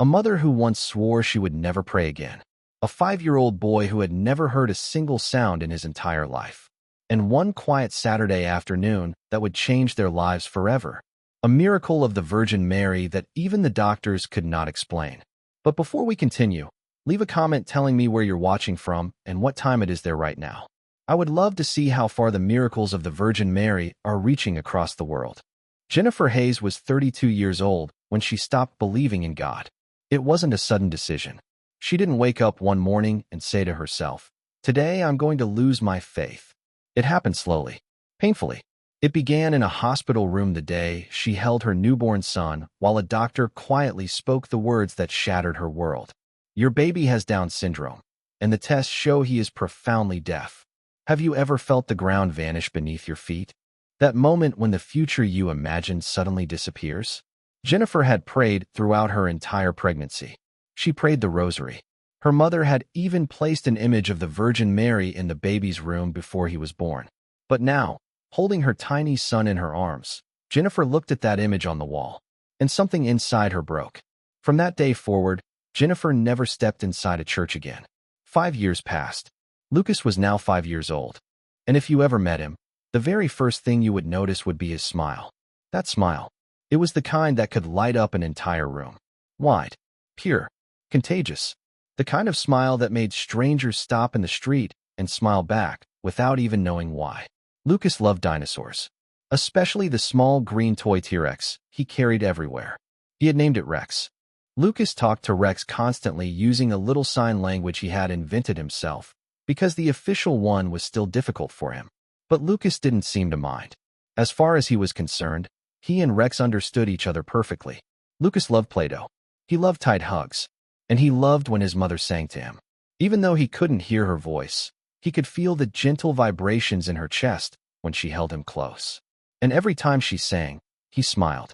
A mother who once swore she would never pray again. A 5-year-old boy who had never heard a single sound in his entire life. And one quiet Saturday afternoon that would change their lives forever. A miracle of the Virgin Mary that even the doctors could not explain. But before we continue, leave a comment telling me where you're watching from and what time it is there right now. I would love to see how far the miracles of the Virgin Mary are reaching across the world. Jennifer Hayes was 32 years old when she stopped believing in God. It wasn't a sudden decision. She didn't wake up one morning and say to herself, "Today I'm going to lose my faith." It happened slowly, painfully. It began in a hospital room the day she held her newborn son while a doctor quietly spoke the words that shattered her world. "Your baby has Down syndrome, and the tests show he is profoundly deaf." Have you ever felt the ground vanish beneath your feet? That moment when the future you imagined suddenly disappears? Jennifer had prayed throughout her entire pregnancy. She prayed the rosary. Her mother had even placed an image of the Virgin Mary in the baby's room before he was born. But now, holding her tiny son in her arms, Jennifer looked at that image on the wall, and something inside her broke. From that day forward, Jennifer never stepped inside a church again. 5 years passed. Lucas was now 5 years old. And if you ever met him, the very first thing you would notice would be his smile. That smile. It was the kind that could light up an entire room. Wide, pure, contagious. The kind of smile that made strangers stop in the street and smile back without even knowing why. Lucas loved dinosaurs, especially the small green toy T-Rex he carried everywhere. He had named it Rex. Lucas talked to Rex constantly using a little sign language he had invented himself, because the official one was still difficult for him. But Lucas didn't seem to mind. As far as he was concerned, he and Rex understood each other perfectly. Lucas loved Play-Doh. He loved tight hugs. And he loved when his mother sang to him. Even though he couldn't hear her voice, he could feel the gentle vibrations in her chest when she held him close. And every time she sang, he smiled.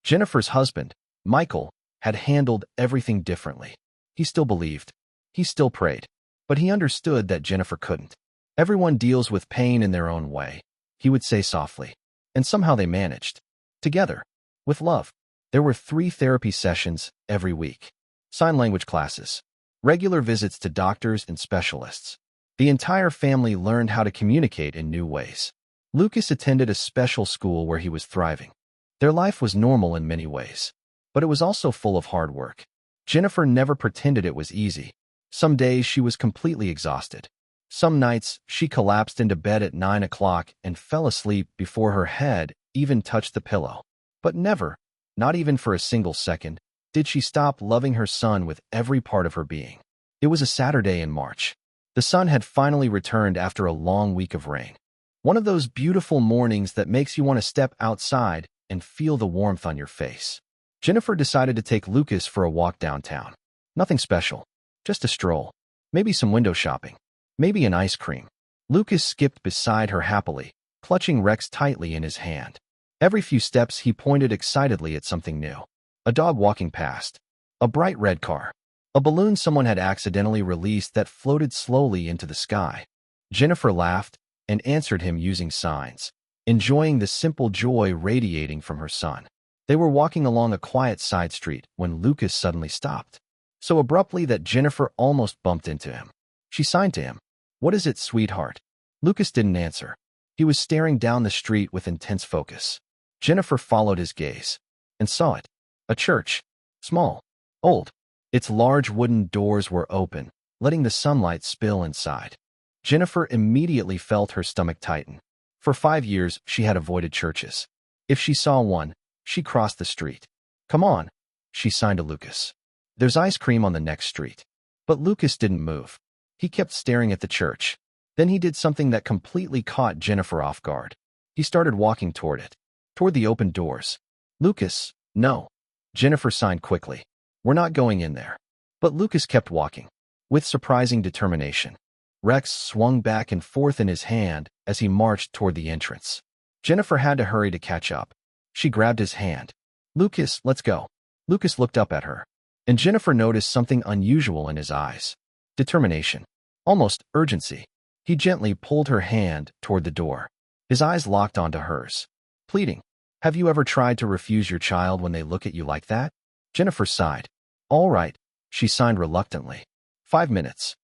Jennifer's husband, Michael, had handled everything differently. He still believed. He still prayed. But he understood that Jennifer couldn't. "Everyone deals with pain in their own way," he would say softly. And somehow they managed. Together. With love. There were 3 therapy sessions every week. Sign language classes. Regular visits to doctors and specialists. The entire family learned how to communicate in new ways. Lucas attended a special school where he was thriving. Their life was normal in many ways. But it was also full of hard work. Jennifer never pretended it was easy. Some days she was completely exhausted. Some nights she collapsed into bed at 9 o'clock and fell asleep before her head even touched the pillow. But never, not even for a single second, did she stop loving her son with every part of her being. It was a Saturday in March. The sun had finally returned after a long week of rain. One of those beautiful mornings that makes you want to step outside and feel the warmth on your face. Jennifer decided to take Lucas for a walk downtown. Nothing special. Just a stroll. Maybe some window shopping. Maybe an ice cream. Lucas skipped beside her happily, clutching Rex tightly in his hand. Every few steps he pointed excitedly at something new. A dog walking past. A bright red car. A balloon someone had accidentally released that floated slowly into the sky. Jennifer laughed and answered him using signs, enjoying the simple joy radiating from her son. They were walking along a quiet side street when Lucas suddenly stopped. So abruptly that Jennifer almost bumped into him. She signed to him. "What is it, sweetheart?" Lucas didn't answer. He was staring down the street with intense focus. Jennifer followed his gaze and saw it. A church. Small. Old. Its large wooden doors were open, letting the sunlight spill inside. Jennifer immediately felt her stomach tighten. For 5 years, she had avoided churches. If she saw one, she crossed the street. "Come on," she signed to Lucas. "There's ice cream on the next street." But Lucas didn't move. He kept staring at the church. Then he did something that completely caught Jennifer off guard. He started walking toward it, toward the open doors. "Lucas, no." Jennifer signed quickly. "We're not going in there." But Lucas kept walking, with surprising determination. Rex swung back and forth in his hand as he marched toward the entrance. Jennifer had to hurry to catch up. She grabbed his hand. "Lucas, let's go." Lucas looked up at her, and Jennifer noticed something unusual in his eyes. Determination. Almost urgency. He gently pulled her hand toward the door. His eyes locked onto hers. Pleading. "Have you ever tried to refuse your child when they look at you like that?" Jennifer sighed. All right, she signed reluctantly. 5 minutes.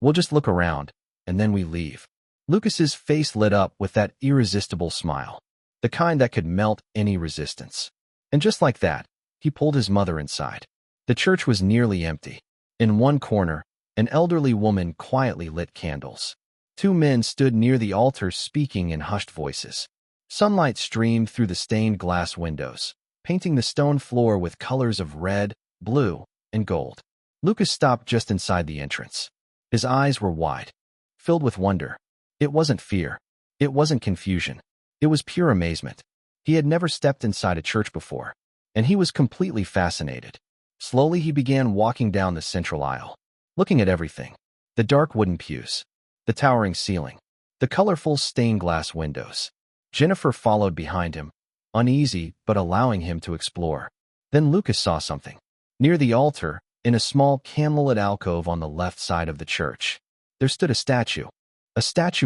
We'll just look around, and then we leave. Lucas's face lit up with that irresistible smile, the kind that could melt any resistance. And just like that, he pulled his mother inside. The church was nearly empty. In one corner, an elderly woman quietly lit candles. Two men stood near the altar speaking in hushed voices. Sunlight streamed through the stained glass windows, painting the stone floor with colors of red, blue, and gold. Lucas stopped just inside the entrance. His eyes were wide, filled with wonder. It wasn't fear. It wasn't confusion. It was pure amazement. He had never stepped inside a church before, and he was completely fascinated. Slowly he began walking down the central aisle, looking at everything. The dark wooden pews, the towering ceiling, the colorful stained glass windows. Jennifer followed behind him, uneasy but allowing him to explore. Then Lucas saw something. Near the altar, in a small candlelit alcove on the left side of the church, there stood a statue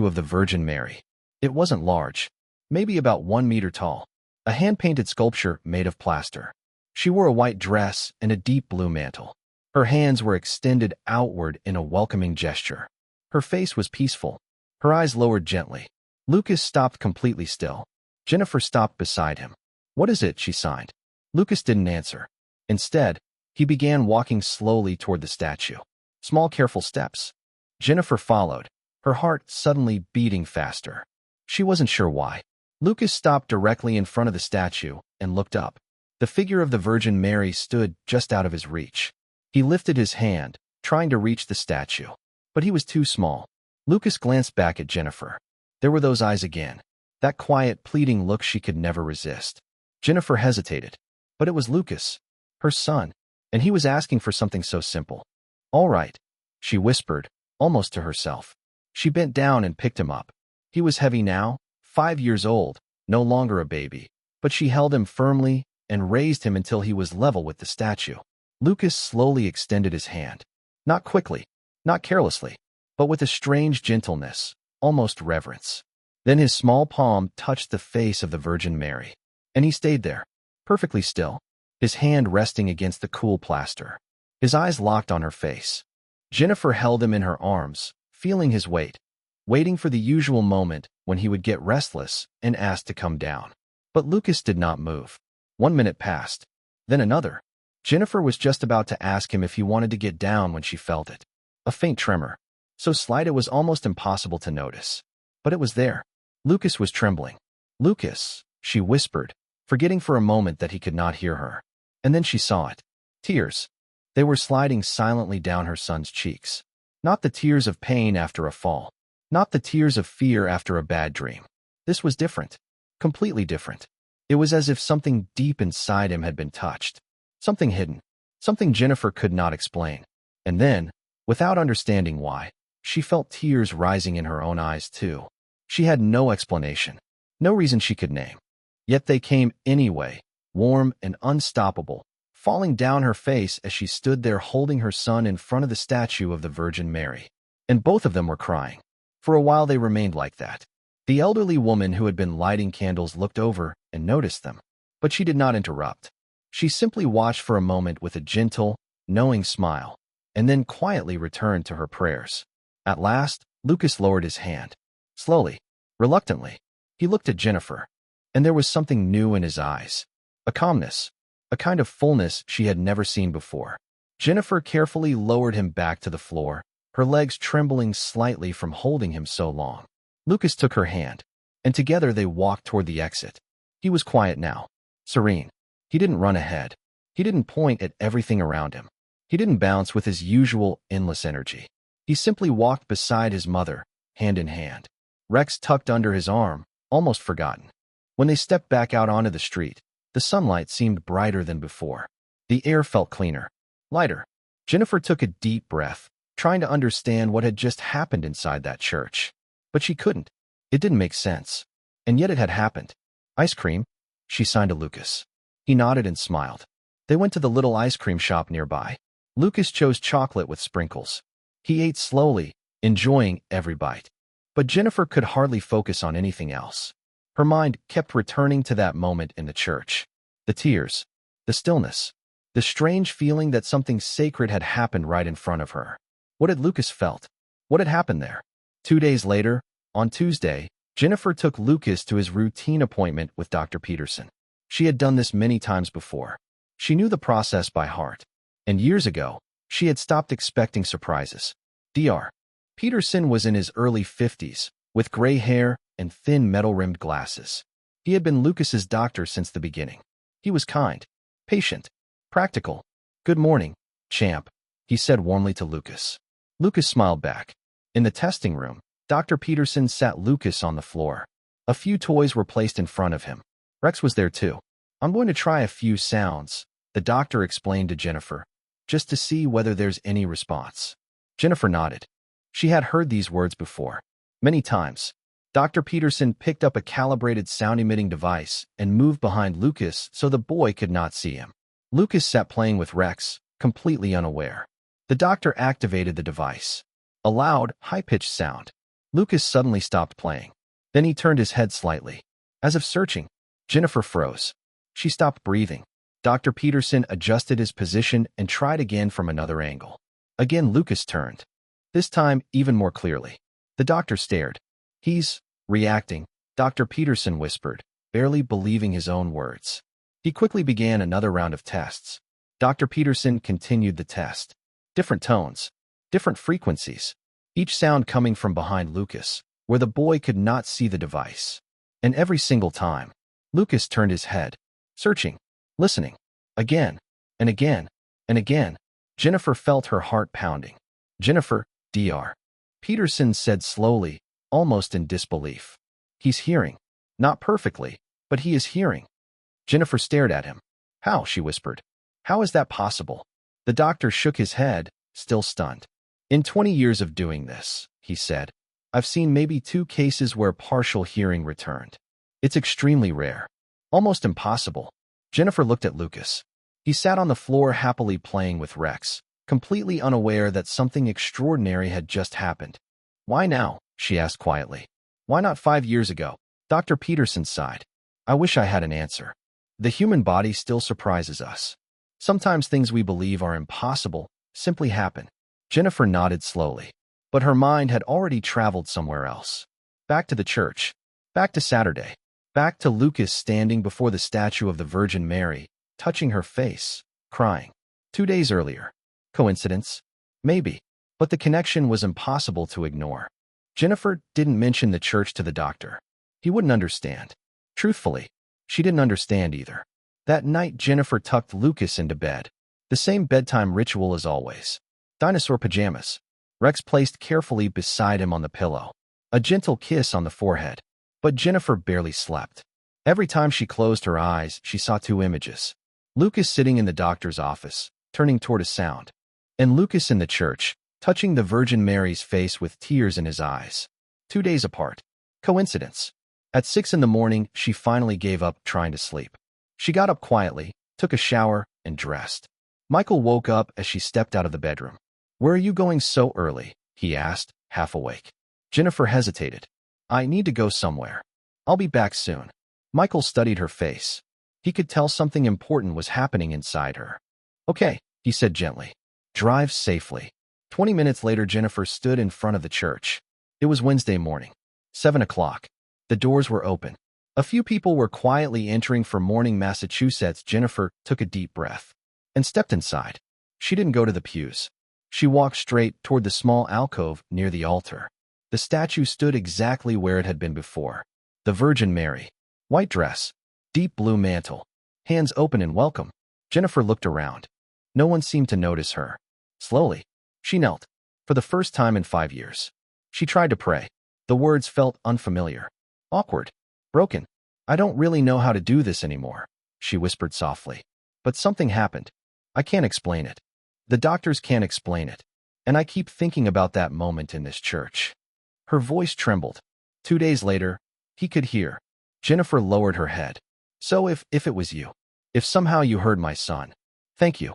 of the Virgin Mary. It wasn't large, maybe about 1 meter tall, a hand-painted sculpture made of plaster. She wore a white dress and a deep blue mantle. Her hands were extended outward in a welcoming gesture. Her face was peaceful, her eyes lowered gently. Lucas stopped completely still. Jennifer stopped beside him. "What is it?" she signed. Lucas didn't answer. Instead, he began walking slowly toward the statue. Small, careful steps. Jennifer followed, her heart suddenly beating faster. She wasn't sure why. Lucas stopped directly in front of the statue and looked up. The figure of the Virgin Mary stood just out of his reach. He lifted his hand, trying to reach the statue, but he was too small. Lucas glanced back at Jennifer. There were those eyes again, that quiet, pleading look she could never resist. Jennifer hesitated, but it was Lucas, her son, and he was asking for something so simple. "All right," she whispered, almost to herself. She bent down and picked him up. He was heavy now, 5 years old, no longer a baby, but she held him firmly and raised him until he was level with the statue. Lucas slowly extended his hand. Not quickly, not carelessly, but with a strange gentleness, almost reverence. Then his small palm touched the face of the Virgin Mary, and he stayed there, perfectly still, his hand resting against the cool plaster. His eyes locked on her face. Jennifer held him in her arms, feeling his weight, waiting for the usual moment when he would get restless and ask to come down. But Lucas did not move. 1 minute passed, then another. Jennifer was just about to ask him if he wanted to get down when she felt it. A faint tremor, so slight it was almost impossible to notice. But it was there. Lucas was trembling. "Lucas," she whispered, forgetting for a moment that he could not hear her. And then she saw it. Tears. They were sliding silently down her son's cheeks. Not the tears of pain after a fall. Not the tears of fear after a bad dream. This was different. Completely different. It was as if something deep inside him had been touched. Something hidden. Something Jennifer could not explain. And then, without understanding why, she felt tears rising in her own eyes too. She had no explanation. No reason she could name. Yet they came anyway, warm and unstoppable, falling down her face as she stood there holding her son in front of the statue of the Virgin Mary. And both of them were crying. For a while they remained like that. The elderly woman who had been lighting candles looked over and noticed them, but she did not interrupt. She simply watched for a moment with a gentle, knowing smile, and then quietly returned to her prayers. At last, Lucas lowered his hand. Slowly, reluctantly, he looked at Jennifer, and there was something new in his eyes. A calmness, a kind of fullness she had never seen before. Jennifer carefully lowered him back to the floor, her legs trembling slightly from holding him so long. Lucas took her hand, and together they walked toward the exit. He was quiet now, serene. He didn't run ahead. He didn't point at everything around him. He didn't bounce with his usual endless energy. He simply walked beside his mother, hand in hand. Rex tucked under his arm, almost forgotten. When they stepped back out onto the street, the sunlight seemed brighter than before. The air felt cleaner, lighter. Jennifer took a deep breath, trying to understand what had just happened inside that church. But she couldn't. It didn't make sense. And yet it had happened. "Ice cream?" she signed to Lucas. He nodded and smiled. They went to the little ice cream shop nearby. Lucas chose chocolate with sprinkles. He ate slowly, enjoying every bite. But Jennifer could hardly focus on anything else. Her mind kept returning to that moment in the church. The tears, the stillness, The strange feeling that something sacred had happened right in front of her. What had Lucas felt? What had happened there? 2 days later, on Tuesday, Jennifer took Lucas to his routine appointment with Dr. Peterson. She had done this many times before. She knew the process by heart. And years ago, she had stopped expecting surprises. Dr. Peterson was in his early 50s, with gray hair and thin metal-rimmed glasses. He had been Lucas's doctor since the beginning. He was kind, patient, practical. "Good morning, champ," he said warmly to Lucas. Lucas smiled back. In the testing room, Dr. Peterson sat Lucas on the floor. A few toys were placed in front of him. Rex was there too. "I'm going to try a few sounds," the doctor explained to Jennifer, "just to see whether there's any response." Jennifer nodded. She had heard these words before. Many times. Dr. Peterson picked up a calibrated sound-emitting device and moved behind Lucas so the boy could not see him. Lucas sat playing with Rex, completely unaware. The doctor activated the device. A loud, high-pitched sound. Lucas suddenly stopped playing. Then he turned his head slightly. As if searching. Jennifer froze. She stopped breathing. Dr. Peterson adjusted his position and tried again from another angle. Again Lucas turned. This time even more clearly. The doctor stared. "He's reacting," Dr. Peterson whispered, barely believing his own words. He quickly began another round of tests. Dr. Peterson continued the test. Different tones, different frequencies, each sound coming from behind Lucas, where the boy could not see the device. And every single time, Lucas turned his head, searching, listening, again, and again, and again. Jennifer felt her heart pounding. "Jennifer," Dr. Peterson said slowly, almost in disbelief. "He's hearing. Not perfectly, but he is hearing." Jennifer stared at him. "How?" she whispered. "How is that possible?" The doctor shook his head, still stunned. "In 20 years of doing this," he said, "I've seen maybe 2 cases where partial hearing returned. It's extremely rare. Almost impossible." Jennifer looked at Lucas. He sat on the floor happily playing with Rex, completely unaware that something extraordinary had just happened. "Why now?" she asked quietly. "Why not 5 years ago?" Dr. Peterson sighed. "I wish I had an answer. The human body still surprises us. Sometimes things we believe are impossible simply happen." Jennifer nodded slowly, but her mind had already traveled somewhere else. Back to the church. Back to Saturday. Back to Lucas standing before the statue of the Virgin Mary, touching her face, crying. 2 days earlier. Coincidence? Maybe. But the connection was impossible to ignore. Jennifer didn't mention the church to the doctor. He wouldn't understand. Truthfully, she didn't understand either. That night, Jennifer tucked Lucas into bed. The same bedtime ritual as always. Dinosaur pajamas. Rex placed carefully beside him on the pillow. A gentle kiss on the forehead. But Jennifer barely slept. Every time she closed her eyes, she saw 2 images. Lucas sitting in the doctor's office, turning toward a sound. And Lucas in the church, touching the Virgin Mary's face with tears in his eyes. 2 days apart. Coincidence? At 6 in the morning, she finally gave up trying to sleep. She got up quietly, took a shower, and dressed. Michael woke up as she stepped out of the bedroom. "Where are you going so early?" he asked, half awake. Jennifer hesitated. "I need to go somewhere. I'll be back soon." Michael studied her face. He could tell something important was happening inside her. "Okay," he said gently. "Drive safely." 20 minutes later, Jennifer stood in front of the church. It was Wednesday morning. 7 o'clock. The doors were open. A few people were quietly entering for morning Massachusetts. Jennifer took a deep breath and stepped inside. She didn't go to the pews. She walked straight toward the small alcove near the altar. The statue stood exactly where it had been before. The Virgin Mary. White dress. Deep blue mantle. Hands open in welcome. Jennifer looked around. No one seemed to notice her. Slowly, she knelt. For the first time in 5 years. She tried to pray. The words felt unfamiliar. Awkward. Broken. "I don't really know how to do this anymore," she whispered softly. "But something happened. I can't explain it. The doctors can't explain it. And I keep thinking about that moment in this church." Her voice trembled. 2 days later, he could hear. Jennifer lowered her head. "So if it was you, if somehow you heard my son, thank you.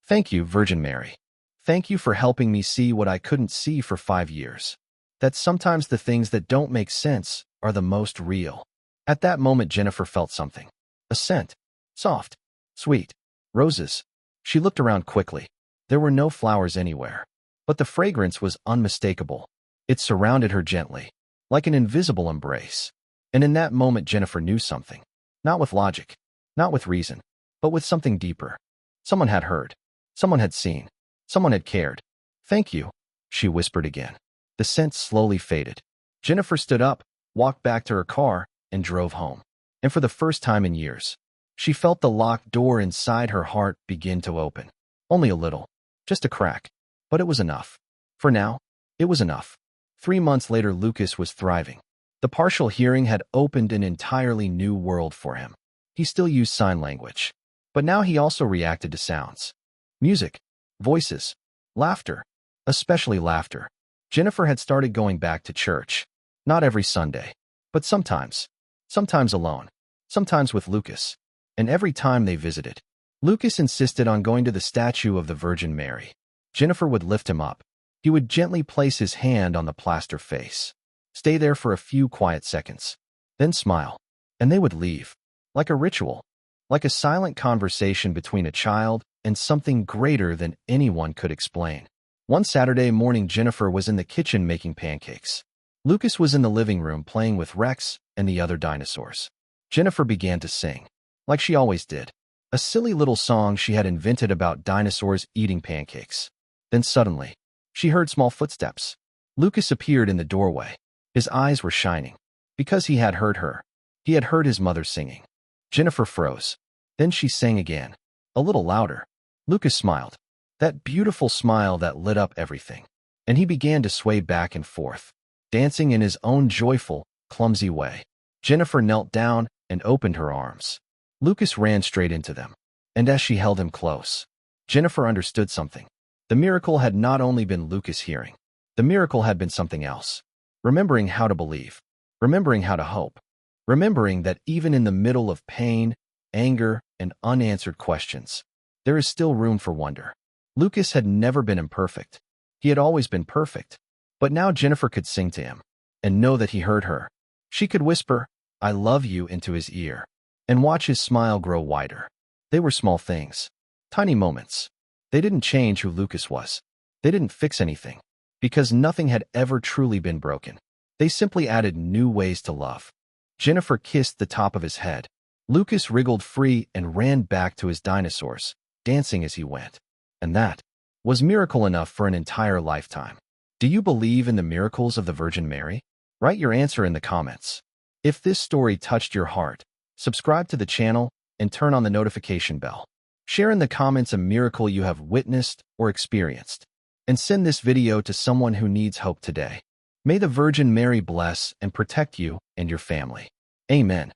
Thank you, Virgin Mary. Thank you for helping me see what I couldn't see for 5 years. That sometimes the things that don't make sense are the most real." At that moment, Jennifer felt something. A scent. Soft. Sweet. Roses. She looked around quickly. There were no flowers anywhere, but the fragrance was unmistakable. It surrounded her gently, like an invisible embrace. And in that moment, Jennifer knew something. Not with logic, not with reason, but with something deeper. Someone had heard. Someone had seen. Someone had cared. "Thank you," she whispered again. The scent slowly faded. Jennifer stood up, walked back to her car, and drove home. And for the first time in years, she felt the locked door inside her heart begin to open. Only a little. Just a crack. But it was enough. For now, it was enough. 3 months later, Lucas was thriving. The partial hearing had opened an entirely new world for him. He still used sign language. But now he also reacted to sounds. Music, voices, laughter, especially laughter. Jennifer had started going back to church. Not every Sunday, but sometimes. Sometimes alone. Sometimes with Lucas. And every time they visited, Lucas insisted on going to the statue of the Virgin Mary. Jennifer would lift him up. He would gently place his hand on the plaster face. Stay there for a few quiet seconds. Then smile. And they would leave. Like a ritual. Like a silent conversation between a child and something greater than anyone could explain. One Saturday morning, Jennifer was in the kitchen making pancakes. Lucas was in the living room playing with Rex and the other dinosaurs. Jennifer began to sing, like she always did. A silly little song she had invented about dinosaurs eating pancakes. Then suddenly, she heard small footsteps. Lucas appeared in the doorway. His eyes were shining. Because he had heard her. He had heard his mother singing. Jennifer froze. Then she sang again. A little louder. Lucas smiled. That beautiful smile that lit up everything. And he began to sway back and forth, dancing in his own joyful, clumsy way. Jennifer knelt down and opened her arms. Lucas ran straight into them. And as she held him close, Jennifer understood something. The miracle had not only been Lucas hearing. The miracle had been something else. Remembering how to believe. Remembering how to hope. Remembering that even in the middle of pain, anger, and unanswered questions, there is still room for wonder. Lucas had never been imperfect. He had always been perfect. But now Jennifer could sing to him and know that he heard her. She could whisper, "I love you," into his ear and watch his smile grow wider. They were small things. Tiny moments. They didn't change who Lucas was. They didn't fix anything. Because nothing had ever truly been broken. They simply added new ways to love. Jennifer kissed the top of his head. Lucas wriggled free and ran back to his dinosaurs, dancing as he went. And that was miracle enough for an entire lifetime. Do you believe in the miracles of the Virgin Mary? Write your answer in the comments. If this story touched your heart, subscribe to the channel and turn on the notification bell. Share in the comments a miracle you have witnessed or experienced. And send this video to someone who needs hope today. May the Virgin Mary bless and protect you and your family. Amen.